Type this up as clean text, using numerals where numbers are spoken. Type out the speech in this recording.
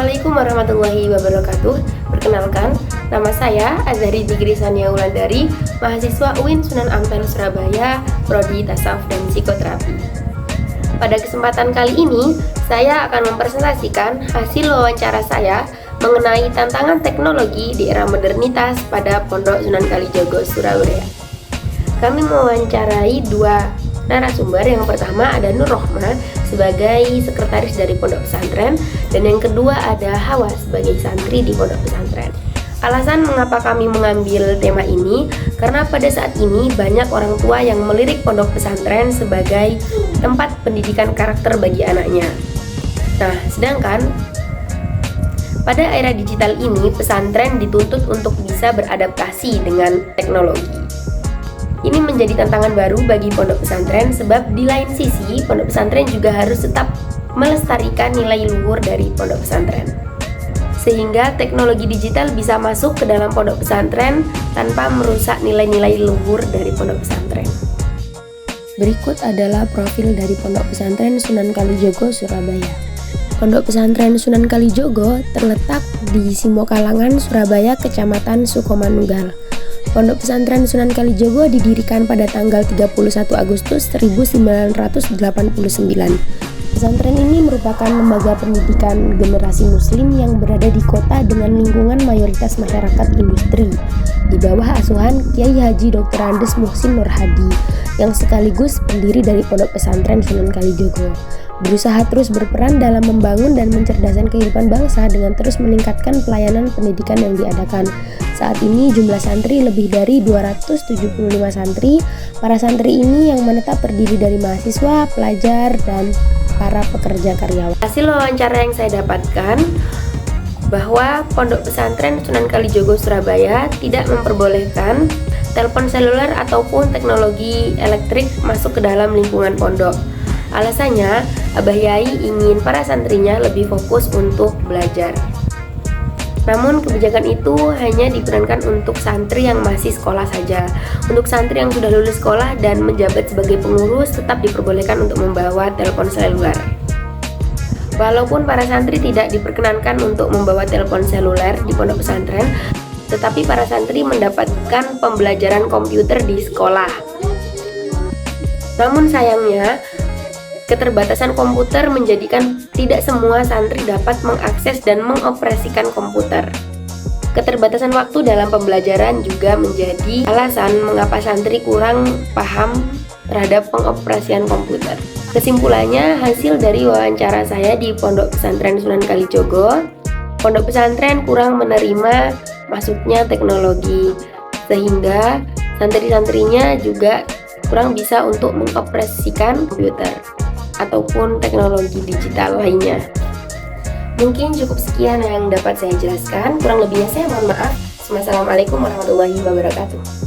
Assalamualaikum warahmatullahi wabarakatuh. Perkenalkan, nama saya Azhari Digri Sania Wulandari, mahasiswa UIN Sunan Ampel Surabaya, Prodi Tasawuf dan Psikoterapi. Pada kesempatan kali ini, saya akan mempresentasikan hasil wawancara saya mengenai tantangan teknologi di era modernitas pada Pondok Sunan Kalijogo, Surabaya. Kami mewawancarai dua narasumber. Yang pertama ada Nur Rohma sebagai sekretaris dari pondok pesantren, dan yang kedua ada Hawa sebagai santri di pondok pesantren. Alasan mengapa kami mengambil tema ini karena pada saat ini banyak orang tua yang melirik pondok pesantren sebagai tempat pendidikan karakter bagi anaknya. Nah, sedangkan pada era digital ini pesantren dituntut untuk bisa beradaptasi dengan teknologi. Ini menjadi tantangan baru bagi pondok pesantren sebab di lain sisi pondok pesantren juga harus tetap melestarikan nilai luhur dari pondok pesantren. Sehingga teknologi digital bisa masuk ke dalam pondok pesantren tanpa merusak nilai-nilai luhur dari pondok pesantren. Berikut adalah profil dari Pondok Pesantren Sunan Kalijogo, Surabaya. Pondok Pesantren Sunan Kalijogo terletak di Simokalangan, Surabaya, Kecamatan Sukomanunggal. Pondok Pesantren Sunan Kalijogo didirikan pada tanggal 31 Agustus 1989. Pesantren ini merupakan lembaga pendidikan generasi muslim yang berada di kota dengan lingkungan mayoritas masyarakat industri di bawah asuhan Kiai Haji Dr. Andes Muhsin Nur Hadi yang sekaligus pendiri dari Pondok Pesantren Sunan Kalijogo. Berusaha terus berperan dalam membangun dan mencerdaskan kehidupan bangsa dengan terus meningkatkan pelayanan pendidikan yang diadakan. Saat ini jumlah santri lebih dari 275 santri. Para santri ini yang menetap terdiri dari mahasiswa, pelajar, dan para pekerja karyawan. Hasil wawancara yang saya dapatkan bahwa Pondok Pesantren Sunan Kalijogo Surabaya tidak memperbolehkan telepon seluler ataupun teknologi elektrik masuk ke dalam lingkungan pondok. Alasannya, Abah Yai ingin para santrinya lebih fokus untuk belajar. Namun kebijakan itu hanya diperuntukkan untuk santri yang masih sekolah saja. Untuk santri yang sudah lulus sekolah dan menjabat sebagai pengurus tetap diperbolehkan untuk membawa telepon seluler. Walaupun para santri tidak diperkenankan untuk membawa telepon seluler di pondok pesantren, tetapi para santri mendapatkan pembelajaran komputer di sekolah. Namun sayangnya, keterbatasan komputer menjadikan tidak semua santri dapat mengakses dan mengoperasikan komputer. Keterbatasan waktu dalam pembelajaran juga menjadi alasan mengapa santri kurang paham terhadap pengoperasian komputer. Kesimpulannya, hasil dari wawancara saya di Pondok Pesantren Sunan Kalijogo, pondok pesantren kurang menerima masuknya teknologi, sehingga santri-santrinya juga kurang bisa untuk mengoperasikan komputer ataupun teknologi digital lainnya. Mungkin cukup sekian yang dapat saya jelaskan. Kurang lebihnya saya mohon maaf. Wassalamualaikum warahmatullahi wabarakatuh.